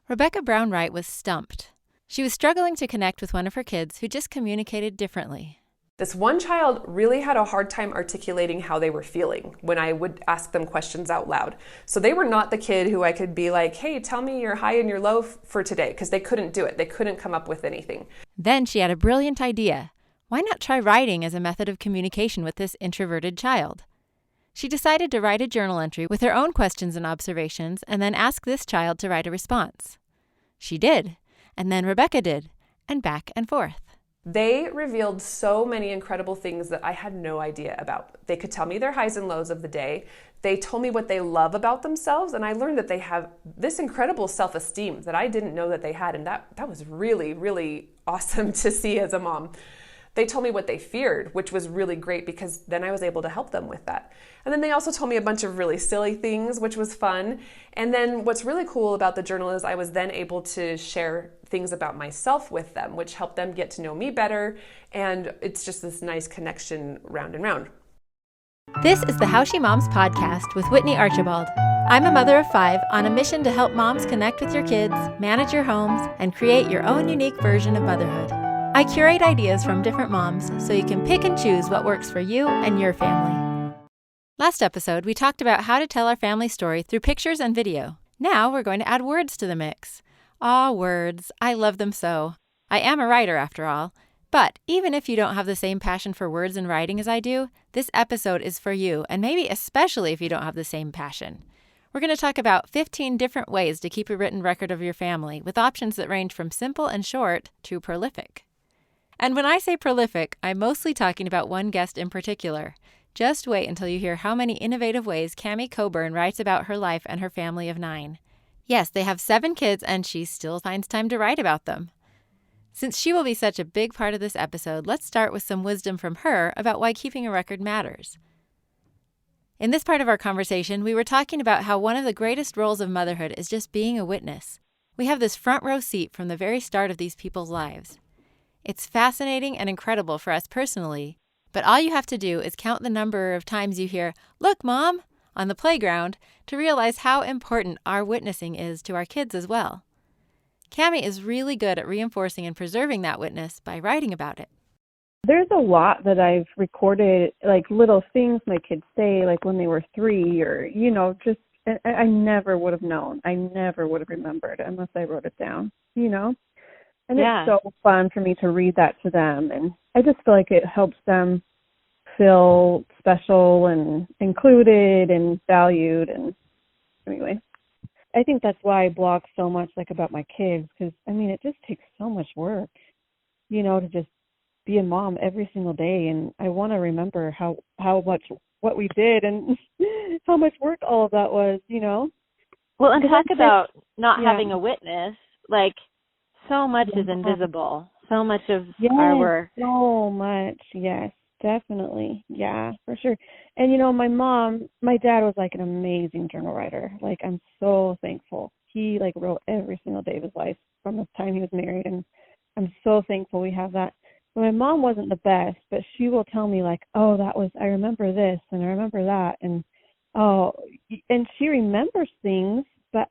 Rebecca Brown Wright was stumped. She was struggling to connect with one of her kids who just communicated differently. This one child really had a hard time articulating how they were feeling when I would ask them questions out loud. So they were not the kid who I could be like, hey, tell me your high and your low for today, because they couldn't do it. They couldn't come up with anything. Then she had a brilliant idea. Why not try writing as a method of communication with this introverted child? She decided to write a journal entry with her own questions and observations and then ask this child to write a response. She did, and then Rebecca did, and back and forth. They revealed so many incredible things that I had no idea about. They could tell me their highs and lows of the day. They told me what they love about themselves, and I learned that they have this incredible self-esteem that I didn't know that they had, and that was really, really awesome to see as a mom. They told me what they feared, which was really great because then I was able to help them with that. And then they also told me a bunch of really silly things, which was fun. And then what's really cool about the journal is I was then able to share things about myself with them, which helped them get to know me better. And it's just this nice connection round and round. This is the How She Moms podcast with Whitney Archibald. I'm a mother of 5 on a mission to help moms connect with your kids, manage your homes, and create your own unique version of motherhood. I curate ideas from different moms so you can pick and choose what works for you and your family. Last episode, we talked about how to tell our family story through pictures and video. Now we're going to add words to the mix. Aw, words. I love them so. I am a writer after all. But even if you don't have the same passion for words and writing as I do, this episode is for you, and maybe especially if you don't have the same passion. We're going to talk about 15 different ways to keep a written record of your family, with options that range from simple and short to prolific. And when I say prolific, I'm mostly talking about one guest in particular. Just wait until you hear how many innovative ways Cami Coburn writes about her life and her family of 9. Yes, they have 7 kids and she still finds time to write about them. Since she will be such a big part of this episode, let's start with some wisdom from her about why keeping a record matters. In this part of our conversation, we were talking about how one of the greatest roles of motherhood is just being a witness. We have this front row seat from the very start of these people's lives. It's fascinating and incredible for us personally, but all you have to do is count the number of times you hear, "Look, Mom," on the playground to realize how important our witnessing is to our kids as well. Cami is really good at reinforcing and preserving that witness by writing about it. There's a lot that I've recorded, like little things my kids say, like when they were 3 or, just, I never would have known. I never would have remembered unless I wrote it down, And It's so fun for me to read that to them. And I just feel like it helps them feel special and included and valued. And anyway, I think that's why I blog so much about my kids, because, it just takes so much work, to just be a mom every single day. And I want to remember how much what we did and how much work all of that was, Well, and talk about not having a witness, so much is invisible. So much of our work. So much, yes, definitely. Yeah, for sure. And, my dad was an amazing journal writer. I'm so thankful. He wrote every single day of his life from the time he was married. And I'm so thankful we have that. But my mom wasn't the best, but she will tell me I remember this and I remember that. And, and she remembers things, but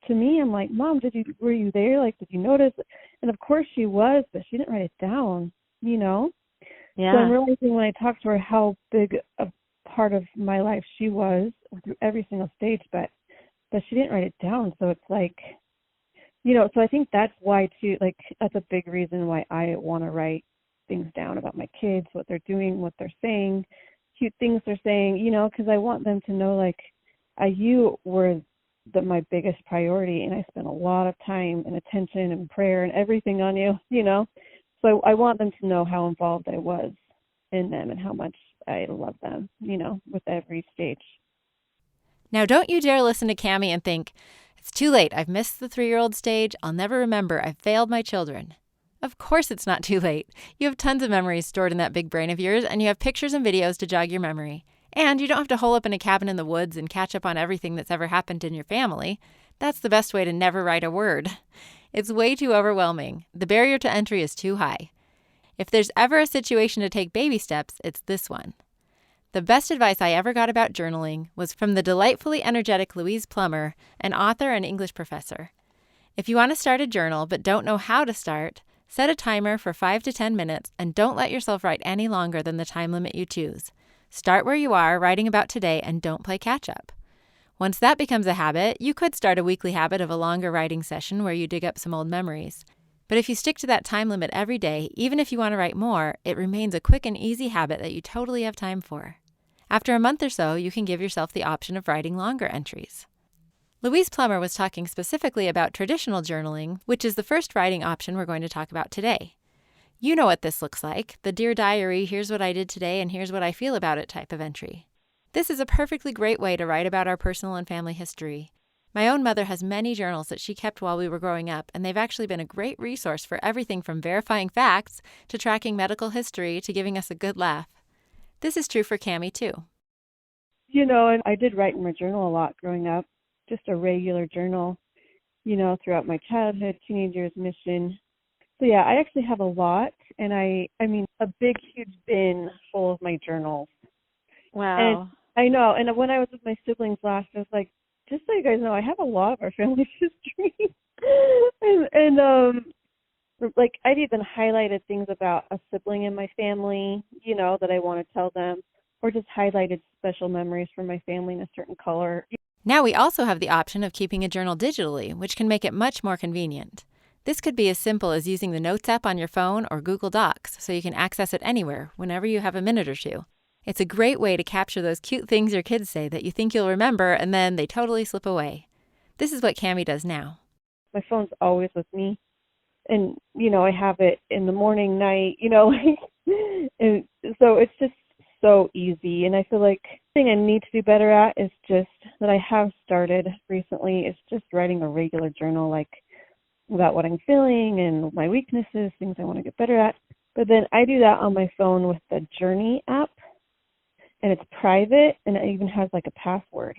to me, I'm like, Mom, were you there? Did you notice? And of course she was, but she didn't write it down, Yeah. So I'm realizing when I talk to her how big a part of my life she was through every single stage, but she didn't write it down. So it's so I think that's why too, that's a big reason why I want to write things down about my kids, what they're doing, what they're saying, cute things they're saying, because I want them to know, you were my biggest priority, and I spent a lot of time and attention and prayer and everything on you, So I want them to know how involved I was in them and how much I love them, with every stage. Now, don't you dare listen to Cami and think, it's too late. I've missed the 3-year-old stage. I'll never remember. I've failed my children. Of course it's not too late. You have tons of memories stored in that big brain of yours, and you have pictures and videos to jog your memory. And you don't have to hole up in a cabin in the woods and catch up on everything that's ever happened in your family. That's the best way to never write a word. It's way too overwhelming. The barrier to entry is too high. If there's ever a situation to take baby steps, it's this one. The best advice I ever got about journaling was from the delightfully energetic Louise Plummer, an author and English professor. If you want to start a journal but don't know how to start, set a timer for 5 to 10 minutes and don't let yourself write any longer than the time limit you choose. Start where you are, writing about today, and don't play catch-up. Once that becomes a habit, you could start a weekly habit of a longer writing session where you dig up some old memories. But if you stick to that time limit every day, even if you want to write more, it remains a quick and easy habit that you totally have time for. After a month or so, you can give yourself the option of writing longer entries. Louise Plummer was talking specifically about traditional journaling, which is the first writing option we're going to talk about today. You know what this looks like, the Dear Diary, here's what I did today and here's what I feel about it type of entry. This is a perfectly great way to write about our personal and family history. My own mother has many journals that she kept while we were growing up, and they've actually been a great resource for everything from verifying facts to tracking medical history to giving us a good laugh. This is true for Cammie too. And I did write in my journal a lot growing up, just a regular journal, throughout my childhood, teenage years, mission. So yeah, I actually have a lot, and I mean, a big, huge bin full of my journals. Wow. And I know, and when I was with my siblings last, I was like, just so you guys know, I have a lot of our family's history. and I'd even highlighted things about a sibling in my family, that I want to tell them, or just highlighted special memories from my family in a certain color. Now we also have the option of keeping a journal digitally, which can make it much more convenient. This could be as simple as using the Notes app on your phone or Google Docs, so you can access it anywhere, whenever you have a minute or two. It's a great way to capture those cute things your kids say that you think you'll remember, and then they totally slip away. This is what Cammie does now. My phone's always with me, and, I have it in the morning, night, and so it's just so easy. And I feel like the thing I need to do better at is just that I have started recently is just writing a regular journal, like about what I'm feeling and my weaknesses, things I want to get better at. But then I do that on my phone with the Journey app, and it's private, and it even has like a password.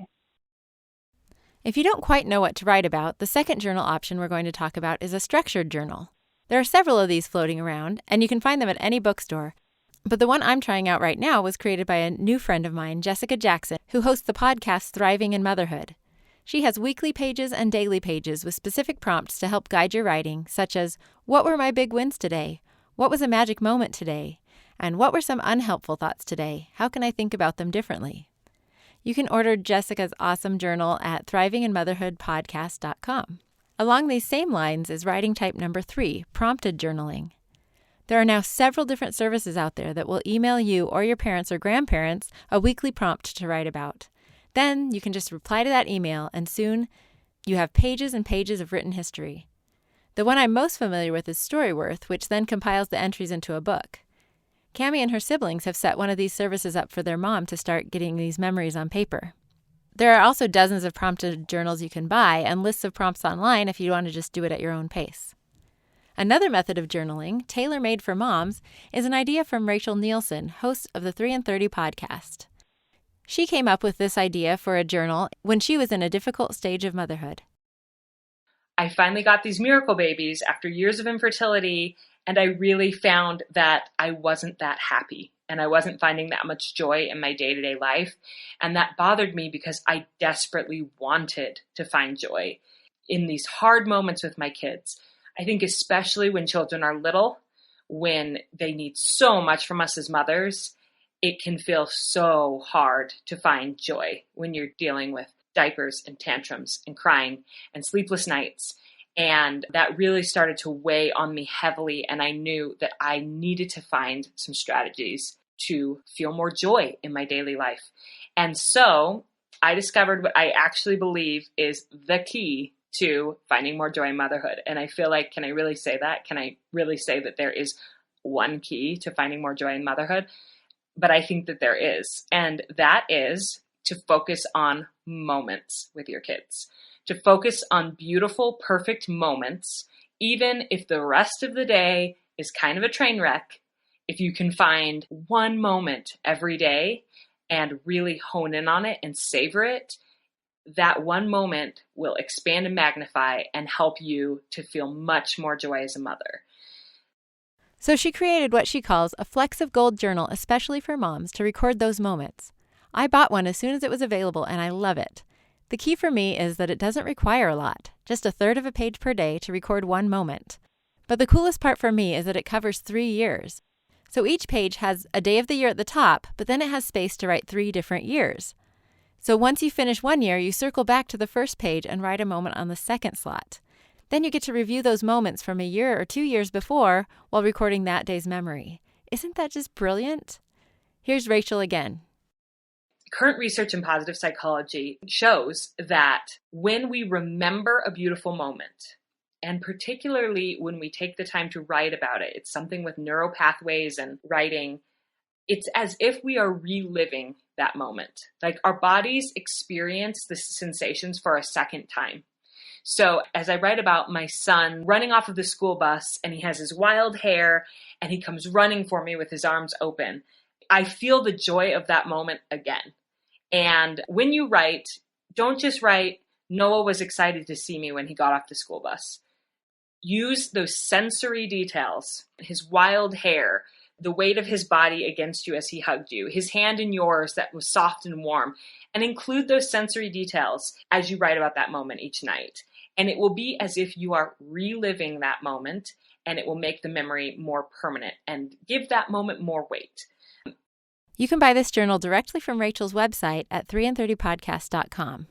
If you don't quite know what to write about, the second journal option we're going to talk about is a structured journal. There are several of these floating around, and you can find them at any bookstore. But the one I'm trying out right now was created by a new friend of mine, Jessica Jackson, who hosts the podcast Thriving in Motherhood. She has weekly pages and daily pages with specific prompts to help guide your writing, such as, what were my big wins today? What was a magic moment today? And what were some unhelpful thoughts today? How can I think about them differently? You can order Jessica's awesome journal at thrivinginmotherhoodpodcast.com. Along these same lines is writing type number 3, prompted journaling. There are now several different services out there that will email you or your parents or grandparents a weekly prompt to write about. Then you can just reply to that email, and soon you have pages and pages of written history. The one I'm most familiar with is Storyworth, which then compiles the entries into a book. Cammie and her siblings have set one of these services up for their mom to start getting these memories on paper. There are also dozens of prompted journals you can buy and lists of prompts online if you want to just do it at your own pace. Another method of journaling, tailor-made for moms, is an idea from Rachel Nielsen, host of the 3 in 30 podcast. She came up with this idea for a journal when she was in a difficult stage of motherhood. I finally got these miracle babies after years of infertility, and I really found that I wasn't that happy, and I wasn't finding that much joy in my day-to-day life, and that bothered me because I desperately wanted to find joy in these hard moments with my kids. I think especially when children are little, when they need so much from us as mothers, it can feel so hard to find joy when you're dealing with diapers and tantrums and crying and sleepless nights. And that really started to weigh on me heavily. And I knew that I needed to find some strategies to feel more joy in my daily life. And so I discovered what I actually believe is the key to finding more joy in motherhood. And I feel like, can I really say that? Can I really say that there is one key to finding more joy in motherhood? But I think that there is. And that is to focus on moments with your kids, to focus on beautiful, perfect moments, even if the rest of the day is kind of a train wreck. If you can find one moment every day and really hone in on it and savor it, that one moment will expand and magnify and help you to feel much more joy as a mother. So she created what she calls a Flecks of Gold journal especially for moms to record those moments. I bought one as soon as it was available, and I love it. The key for me is that it doesn't require a lot, just a third of a page per day to record one moment. But the coolest part for me is that it covers 3 years. So each page has a day of the year at the top, but then it has space to write 3 different years. So once you finish one year, you circle back to the first page and write a moment on the second slot. Then you get to review those moments from a year or 2 years before while recording that day's memory. Isn't that just brilliant? Here's Rachel again. Current research in positive psychology shows that when we remember a beautiful moment, and particularly when we take the time to write about it, it's something with neural pathways and writing, it's as if we are reliving that moment. Like our bodies experience the sensations for a second time. So as I write about my son running off of the school bus and he has his wild hair and he comes running for me with his arms open, I feel the joy of that moment again. And when you write, don't just write, Noah was excited to see me when he got off the school bus. Use those sensory details, his wild hair, the weight of his body against you as he hugged you, his hand in yours that was soft and warm, and include those sensory details as you write about that moment each night. And it will be as if you are reliving that moment, and it will make the memory more permanent and give that moment more weight. You can buy this journal directly from Rachel's website at 3and30podcast.com.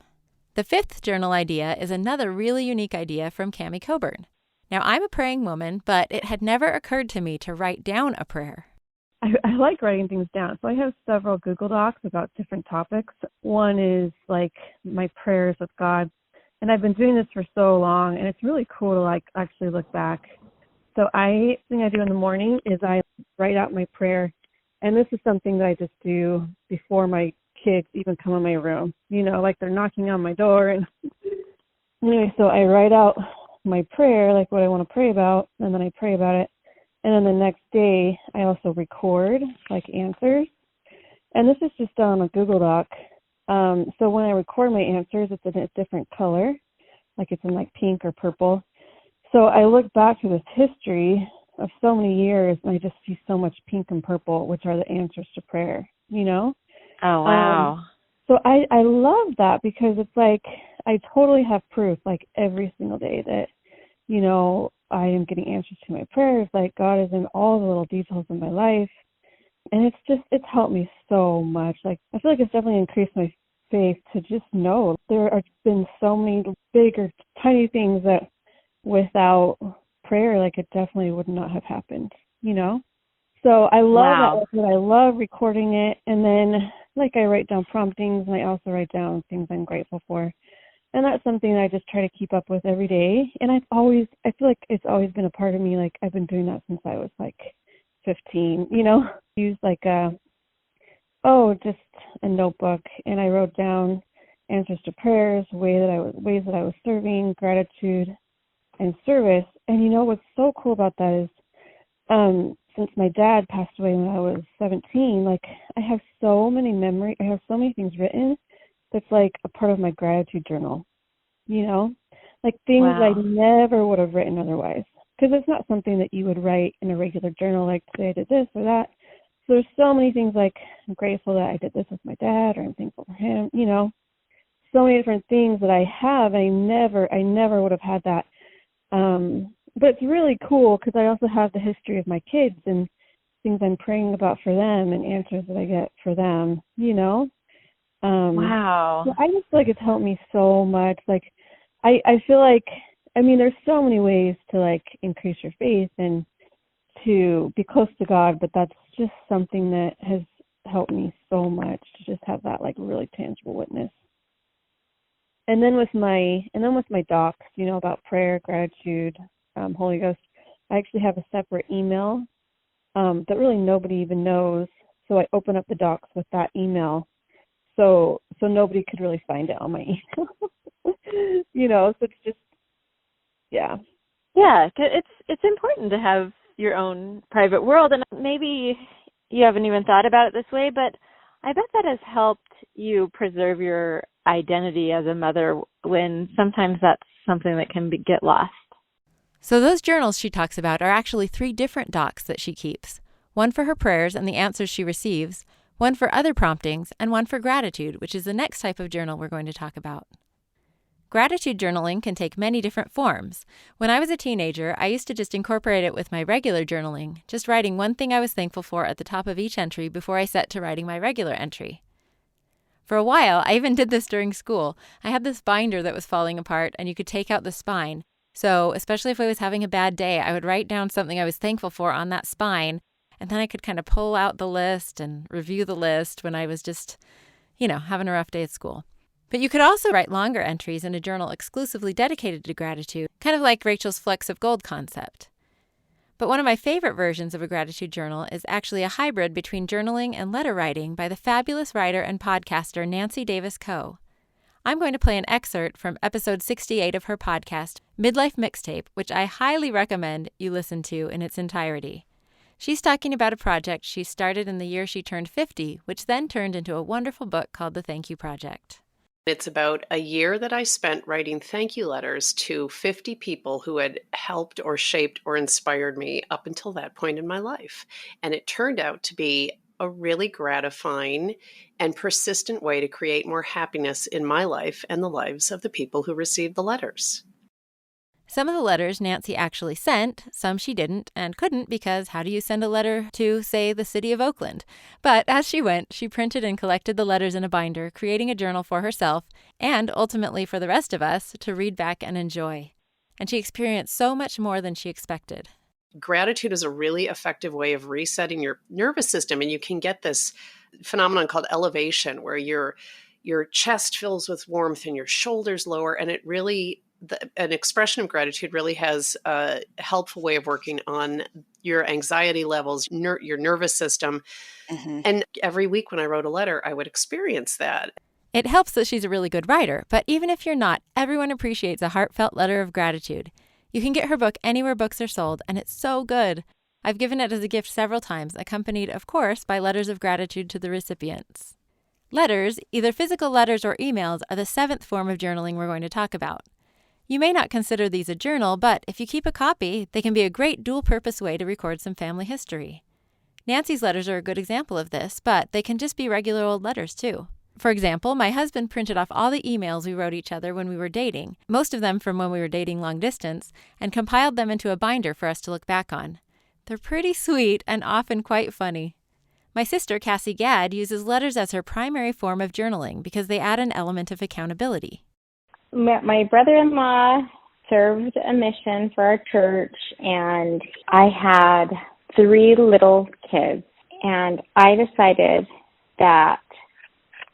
The fifth journal idea is another really unique idea from Cami Coburn. Now, I'm a praying woman, but it had never occurred to me to write down a prayer. I like writing things down. So I have several Google Docs about different topics. One is like my prayers with God. And I've been doing this for so long, and it's really cool to like actually look back. So the thing I do in the morning is I write out my prayer. And this is something that I just do before my kids even come in my room. You know, like they're knocking on my door. And anyway, so I write out my prayer, like what I want to pray about, and then I pray about it. And then the next day, I also record like answers. And this is just done on a Google Doc. So when I record my answers, it's in a different color, like it's in like pink or purple. So I look back to this history of so many years, and I just see so much pink and purple, which are the answers to prayer, you know? Oh, wow. So I love that because it's like I totally have proof like every single day that, you know, I am getting answers to my prayers. Like God is in all the little details of my life. And it's helped me so much. Like I feel like it's definitely increased my faith to just know there have been so many big or tiny things that without prayer, like it definitely would not have happened, you know? So I love that. I love recording it. And then like I write down promptings, and I also write down things I'm grateful for. And that's something that I just try to keep up with every day. And I feel like it's always been a part of me. Like I've been doing that since I was like 15, you know, use like just a notebook. And I wrote down answers to prayers, ways that I was serving, gratitude, and service. And you know what's so cool about that is since my dad passed away when I was 17, like I have so many things written that's like a part of my gratitude journal, you know, like things I never would have written otherwise, because it's not something that you would write in a regular journal, like today I did this or that. So there's so many things like I'm grateful that I did this with my dad, or I'm thankful for him, you know, so many different things that I have. I never would have had that. But it's really cool because I also have the history of my kids and things I'm praying about for them and answers that I get for them, you know? Wow. So I just feel like it's helped me so much. Like, I feel like, I mean, there's so many ways to like increase your faith and to be close to God, but that's just something that has helped me so much to just have that like really tangible witness. And then with my docs, you know, about prayer, gratitude, Holy Ghost, I actually have a separate email that really nobody even knows. So I open up the docs with that email, so nobody could really find it on my email. You know, so it's just, yeah. Yeah, it's important to have your own private world, and maybe you haven't even thought about it this way, but I bet that has helped you preserve your identity as a mother when sometimes that's something that can get lost. So those journals she talks about are actually 3 different docs that she keeps. One for her prayers and the answers she receives, one for other promptings, and one for gratitude, which is the next type of journal we're going to talk about. Gratitude journaling can take many different forms. When I was a teenager, I used to just incorporate it with my regular journaling, just writing one thing I was thankful for at the top of each entry before I set to writing my regular entry. For a while, I even did this during school. I had this binder that was falling apart, and you could take out the spine. So, especially if I was having a bad day, I would write down something I was thankful for on that spine, and then I could kind of pull out the list and review the list when I was just, having a rough day at school. But you could also write longer entries in a journal exclusively dedicated to gratitude, kind of like Rachel's Flecks of Gold concept. But one of my favorite versions of a gratitude journal is actually a hybrid between journaling and letter writing by the fabulous writer and podcaster Nancy Davis Coe. I'm going to play an excerpt from episode 68 of her podcast, Midlife Mixtape, which I highly recommend you listen to in its entirety. She's talking about a project she started in the year she turned 50, which then turned into a wonderful book called The Thank You Project. It's about a year that I spent writing thank you letters to 50 people who had helped or shaped or inspired me up until that point in my life. And it turned out to be a really gratifying and persistent way to create more happiness in my life and the lives of the people who received the letters. Some of the letters Nancy actually sent, some she didn't and couldn't because how do you send a letter to, say, the city of Oakland? But as she went, she printed and collected the letters in a binder, creating a journal for herself and ultimately for the rest of us to read back and enjoy. And she experienced so much more than she expected. Gratitude is a really effective way of resetting your nervous system, and you can get this phenomenon called elevation where your chest fills with warmth and your shoulders lower, and it really an expression of gratitude really has a helpful way of working on your anxiety levels, your nervous system. Mm-hmm. And every week when I wrote a letter, I would experience that. It helps that she's a really good writer, but even if you're not, everyone appreciates a heartfelt letter of gratitude. You can get her book anywhere books are sold, and it's so good. I've given it as a gift several times, accompanied, of course, by letters of gratitude to the recipients. Letters, either physical letters or emails, are the seventh form of journaling we're going to talk about. You may not consider these a journal, but if you keep a copy, they can be a great dual-purpose way to record some family history. Nancy's letters are a good example of this, but they can just be regular old letters, too. For example, my husband printed off all the emails we wrote each other when we were dating, most of them from when we were dating long distance, and compiled them into a binder for us to look back on. They're pretty sweet and often quite funny. My sister, Cassie Gadd, uses letters as her primary form of journaling because they add an element of accountability. My brother-in-law served a mission for our church, and I had 3 little kids, and I decided that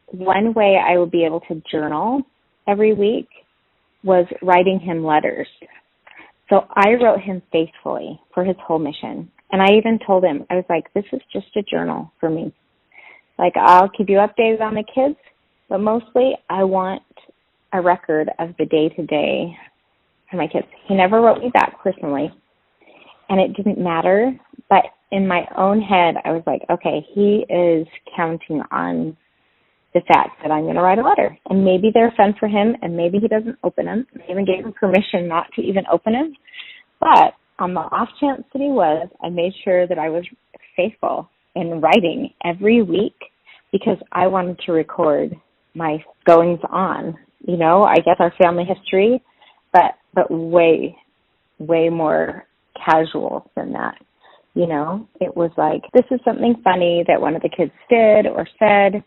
one way I would be able to journal every week was writing him letters. So I wrote him faithfully for his whole mission. And I even told him, I was like, this is just a journal for me. Like, I'll keep you updated on the kids, but mostly I want a record of the day-to-day for my kids. He never wrote me back personally, and it didn't matter. But in my own head, I was like, okay, he is counting on the fact that I'm going to write a letter. And maybe they're fun for him, and maybe he doesn't open them. I even gave him permission not to even open them. But on the off chance that he was, I made sure that I was faithful in writing every week because I wanted to record my goings on. You know, I guess our family history, but way, way more casual than that. You know, it was like, this is something funny that one of the kids did or said,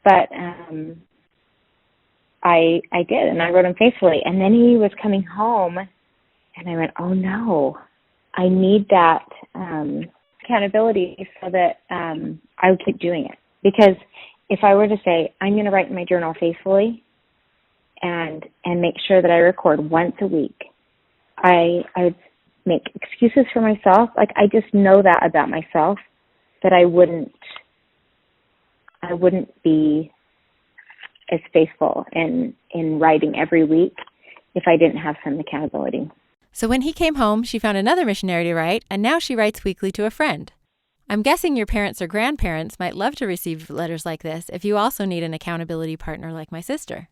but I did, and I wrote him faithfully. And then he was coming home, and I went, oh no, I need that accountability so that I would keep doing it. Because if I were to say, I'm going to write in my journal faithfully and make sure that I record once a week, I would make excuses for myself. Like, I just know that about myself, that I wouldn't be as faithful in writing every week if I didn't have some accountability. So when he came home, she found another missionary to write, and now she writes weekly to a friend. I'm guessing your parents or grandparents might love to receive letters like this if you also need an accountability partner like my sister.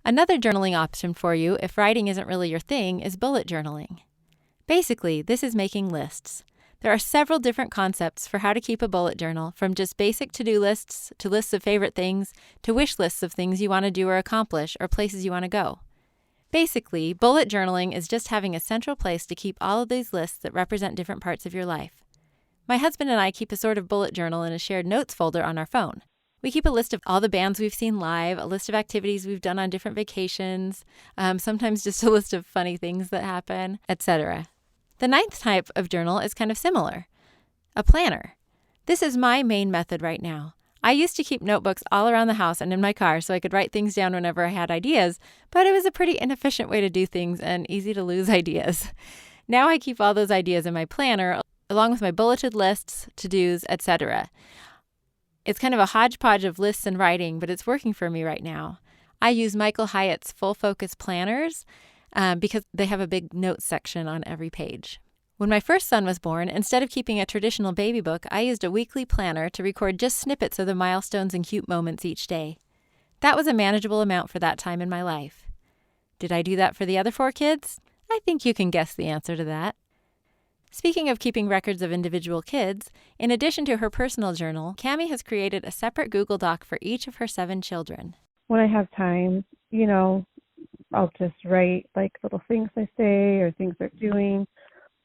Another journaling option for you, if writing isn't really your thing, is bullet journaling. Basically, this is making lists. There are several different concepts for how to keep a bullet journal, from just basic to-do lists to lists of favorite things to wish lists of things you want to do or accomplish or places you want to go. Basically, bullet journaling is just having a central place to keep all of these lists that represent different parts of your life. My husband and I keep a sort of bullet journal in a shared notes folder on our phone. We keep a list of all the bands we've seen live, a list of activities we've done on different vacations, sometimes just a list of funny things that happen, etc. The 9th type of journal is kind of similar, a planner. This is my main method right now. I used to keep notebooks all around the house and in my car so I could write things down whenever I had ideas, but it was a pretty inefficient way to do things and easy to lose ideas. Now I keep all those ideas in my planner, along with my bulleted lists, to-dos, etc. It's kind of a hodgepodge of lists and writing, but it's working for me right now. I use Michael Hyatt's Full Focus planners because they have a big notes section on every page. When my first son was born, instead of keeping a traditional baby book, I used a weekly planner to record just snippets of the milestones and cute moments each day. That was a manageable amount for that time in my life. Did I do that for the other 4 kids? I think you can guess the answer to that. Speaking of keeping records of individual kids, in addition to her personal journal, Cami has created a separate Google Doc for each of her 7 children. When I have time, I'll just write like little things I say or things they're doing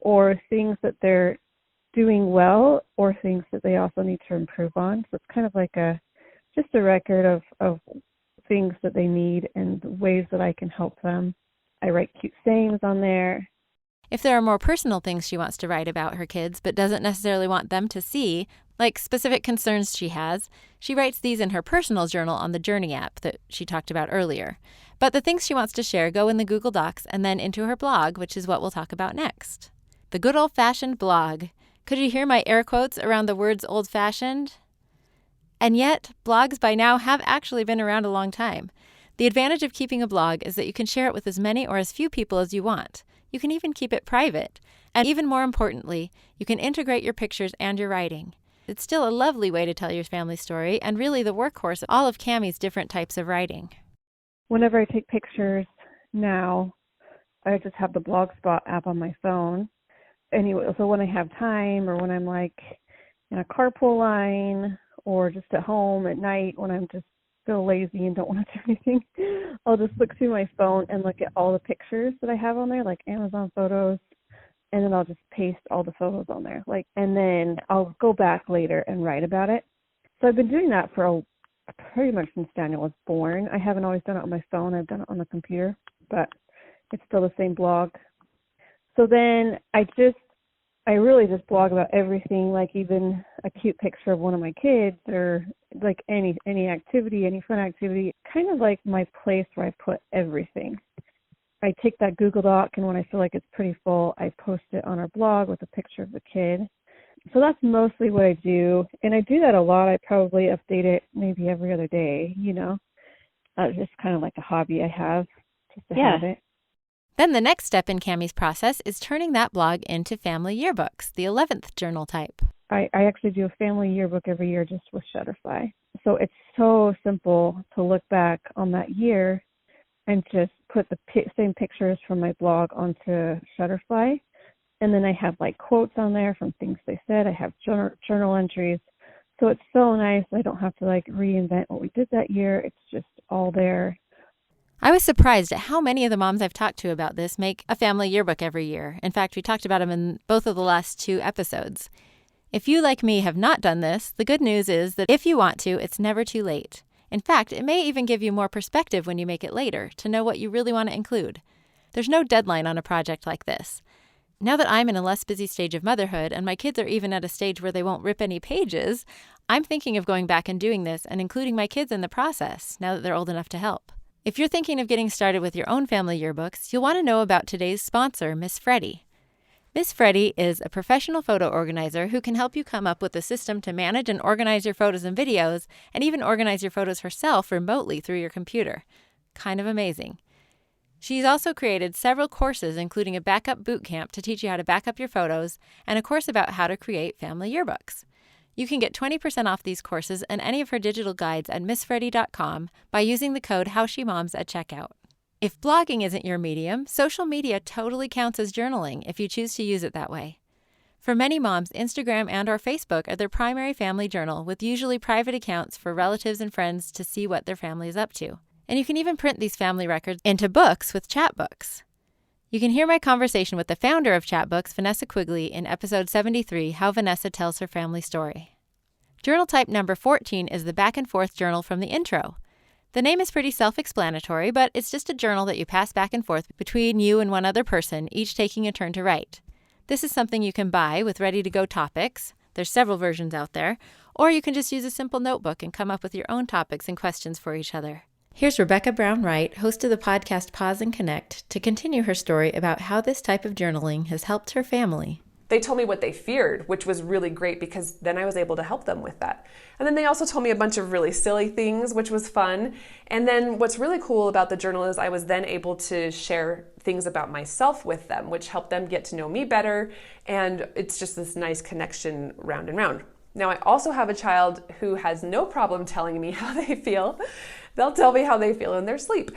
or things that they're doing well or things that they also need to improve on. So it's kind of like just a record of things that they need and ways that I can help them. I write cute sayings on there. If there are more personal things she wants to write about her kids but doesn't necessarily want them to see, like specific concerns she has, she writes these in her personal journal on the Journey app that she talked about earlier. But the things she wants to share go in the Google Docs and then into her blog, which is what we'll talk about next. The good old-fashioned blog. Could you hear my air quotes around the words old-fashioned? And yet, blogs by now have actually been around a long time. The advantage of keeping a blog is that you can share it with as many or as few people as you want. You can even keep it private. And even more importantly, you can integrate your pictures and your writing. It's still a lovely way to tell your family story and really the workhorse of all of Cami's different types of writing. Whenever I take pictures now, I just have the Blogspot app on my phone. Anyway, so when I have time or when I'm like in a carpool line or just at home at night when I'm just feel lazy and don't want to do anything, I'll just look through my phone and look at all the pictures that I have on there, like Amazon photos, and then I'll just paste all the photos on there. And then I'll go back later and write about it. So I've been doing that for pretty much since Daniel was born. I haven't always done it on my phone. I've done it on the computer, but it's still the same blog. So then I really just blog about everything, like even a cute picture of one of my kids or like any activity, any fun activity, kind of like my place where I put everything. I take that Google Doc and when I feel like it's pretty full, I post it on our blog with a picture of the kid. So that's mostly what I do. And I do that a lot. I probably update it maybe every other day, It's just kind of like a hobby I have just to have it. Then the next step in Cami's process is turning that blog into family yearbooks, the 11th journal type. I actually do a family yearbook every year just with Shutterfly. So it's so simple to look back on that year and just put the same pictures from my blog onto Shutterfly. And then I have like quotes on there from things they said. I have journal entries. So it's so nice. I don't have to like reinvent what we did that year. It's just all there. I was surprised at how many of the moms I've talked to about this make a family yearbook every year. In fact, we talked about them in both of the last 2 episodes. If you, like me, have not done this, the good news is that if you want to, it's never too late. In fact, it may even give you more perspective when you make it later to know what you really want to include. There's no deadline on a project like this. Now that I'm in a less busy stage of motherhood and my kids are even at a stage where they won't rip any pages, I'm thinking of going back and doing this and including my kids in the process now that they're old enough to help. If you're thinking of getting started with your own family yearbooks, you'll want to know about today's sponsor, Miss Freddie. Miss Freddie is a professional photo organizer who can help you come up with a system to manage and organize your photos and videos, and even organize your photos herself remotely through your computer. Kind of amazing. She's also created several courses, including a backup boot camp to teach you how to back up your photos, and a course about how to create family yearbooks. You can get 20% off these courses and any of her digital guides at MissFreddie.com by using the code HowSheMoms at checkout. If blogging isn't your medium, social media totally counts as journaling if you choose to use it that way. For many moms, Instagram and or Facebook are their primary family journal, with usually private accounts for relatives and friends to see what their family is up to. And you can even print these family records into books with Chatbooks. You can hear my conversation with the founder of Chatbooks, Vanessa Quigley, in episode 73, How Vanessa Tells Her Family Story. Journal type number 14 is the back and forth journal from the intro. The name is pretty self-explanatory, but it's just a journal that you pass back and forth between you and one other person, each taking a turn to write. This is something you can buy with ready-to-go topics. There's several versions out there. Or you can just use a simple notebook and come up with your own topics and questions for each other. Here's Rebecca Brown Wright, host of the podcast Pause and Connect, to continue her story about how this type of journaling has helped her family. They told me what they feared, which was really great because then I was able to help them with that. And then they also told me a bunch of really silly things, which was fun. And then what's really cool about the journal is I was then able to share things about myself with them, which helped them get to know me better. And it's just this nice connection round and round. Now, I also have a child who has no problem telling me how they feel. They'll tell me how they feel in their sleep.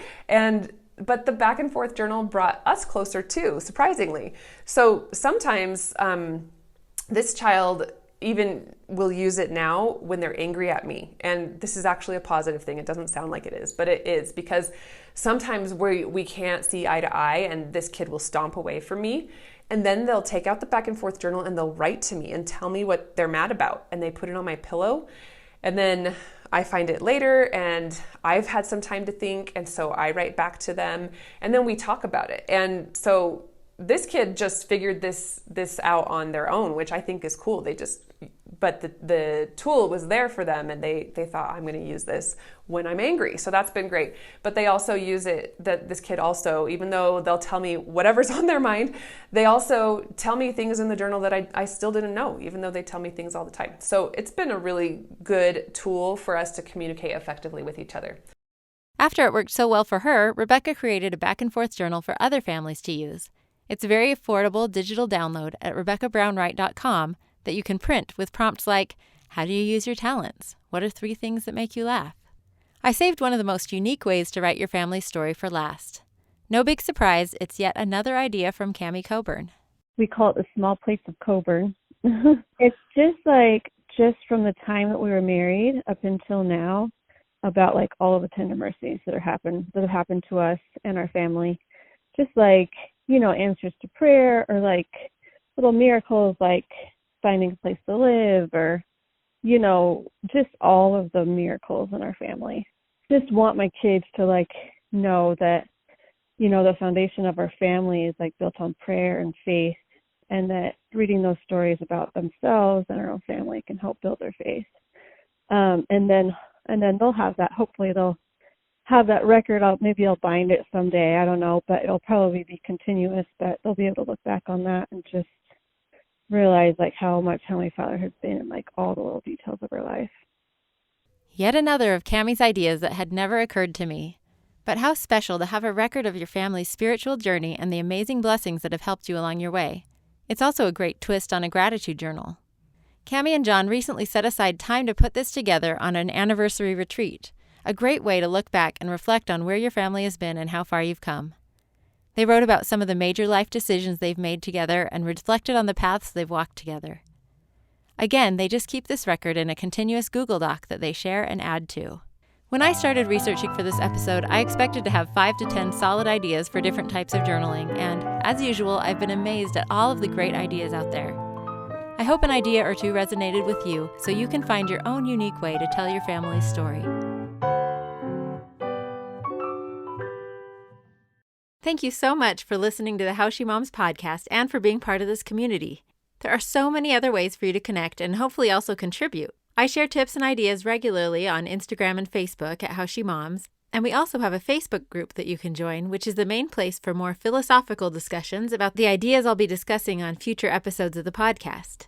But the back and forth journal brought us closer too, surprisingly. So sometimes this child even will use it now when they're angry at me. And this is actually a positive thing. It doesn't sound like it is, but it is, because sometimes we can't see eye to eye and this kid will stomp away from me. And then they'll take out the back and forth journal and they'll write to me and tell me what they're mad about. And they put it on my pillow. And then I find it later and I've had some time to think. And so I write back to them and then we talk about it. And so this kid just figured this out on their own, which I think is cool. But the tool was there for them and they thought, I'm going to use this when I'm angry. So that's been great. But they also use it, that this kid also, even though they'll tell me whatever's on their mind, they also tell me things in the journal that I still didn't know, even though they tell me things all the time. So it's been a really good tool for us to communicate effectively with each other. After it worked so well for her, Rebecca created a back and forth journal for other families to use. It's a very affordable digital download at RebeccaBrownWright.com that you can print with prompts like, how do you use your talents? What are 3 things that make you laugh? I saved one of the most unique ways to write your family's story for last. No big surprise, it's yet another idea from Cammie Coburn. We call it the small plates of Coburn. It's just from the time that we were married up until now, about like all of the tender mercies that have happened to us and our family. Just like, answers to prayer, or like little miracles like finding a place to live, or, just all of the miracles in our family. Just want my kids to know that, the foundation of our family is built on prayer and faith, and that reading those stories about themselves and our own family can help build their faith. And then they'll have that. Hopefully they'll have that record. Maybe I'll bind it someday. I don't know, but it'll probably be continuous. But they'll be able to look back on that and just realize how much Heavenly Father has been in all the little details of our life. Yet another of Cammie's ideas that had never occurred to me. But how special to have a record of your family's spiritual journey and the amazing blessings that have helped you along your way. It's also a great twist on a gratitude journal. Cammie and John recently set aside time to put this together on an anniversary retreat, a great way to look back and reflect on where your family has been and how far you've come. They wrote about some of the major life decisions they've made together and reflected on the paths they've walked together. Again, they just keep this record in a continuous Google Doc that they share and add to. When I started researching for this episode, I expected to have 5 to 10 solid ideas for different types of journaling, and as usual, I've been amazed at all of the great ideas out there. I hope an idea or two resonated with you, so you can find your own unique way to tell your family's story. Thank you so much for listening to the How She Moms podcast and for being part of this community. There are so many other ways for you to connect and hopefully also contribute. I share tips and ideas regularly on Instagram and Facebook at How She Moms, and we also have a Facebook group that you can join, which is the main place for more philosophical discussions about the ideas I'll be discussing on future episodes of the podcast.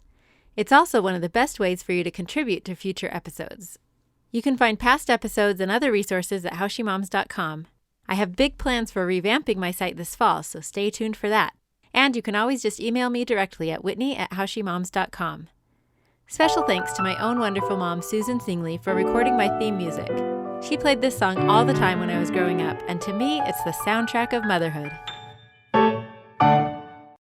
It's also one of the best ways for you to contribute to future episodes. You can find past episodes and other resources at howshemoms.com. I have big plans for revamping my site this fall, so stay tuned for that. And you can always just email me directly at whitney@howshemoms.com. Special thanks to my own wonderful mom, Susan Singley, for recording my theme music. She played this song all the time when I was growing up, and to me, it's the soundtrack of motherhood.